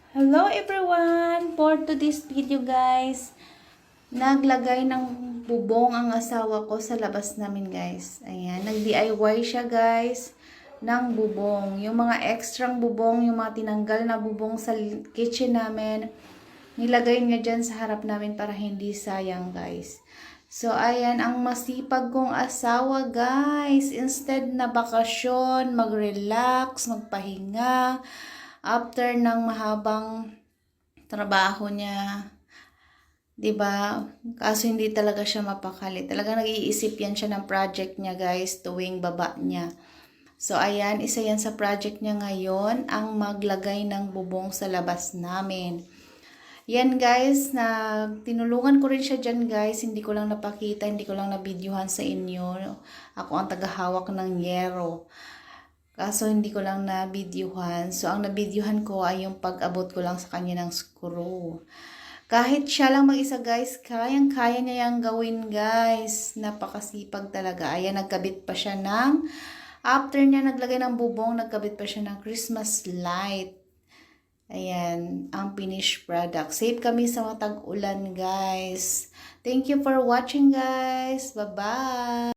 Hello everyone! For today's video guys, naglagay ng bubong ang asawa ko sa labas namin guys. Ayan, nag-DIY siya guys ng bubong. Yung mga extrang bubong, yung mga tinanggal na bubong sa kitchen namin, nilagay niya dyan sa harap namin para hindi sayang guys. So ayan, ang masipag kong asawa guys. Instead na bakasyon, mag-relax, magpahinga, after ng mahabang trabaho niya, 'di ba? Kaso hindi talaga siya mapakali. Talagang nag-iisip yan siya ng project niya, guys, tuwing baba niya. So ayan, isa yan sa project niya ngayon, ang maglagay ng bubong sa labas namin. Yan guys, na tinulungan ko rin siya dyan guys, hindi ko lang napakita, hindi ko lang na-videohan sa inyo. Ako ang tagahawak ng yero. Kaso hindi ko lang na-videohan. So, ang na-videohan ko ay yung pag-abot ko lang sa kanya ng screw. Kahit siya lang mag-isa guys, kayang-kaya niya yung gawin guys. Napakasipag talaga. Ayan, nagkabit pa siya ng, after niya naglagay ng bubong, nagkabit pa siya ng Christmas light. Ayan, ang finished product. Safe kami sa matag-ulan guys. Thank you for watching guys. Bye-bye!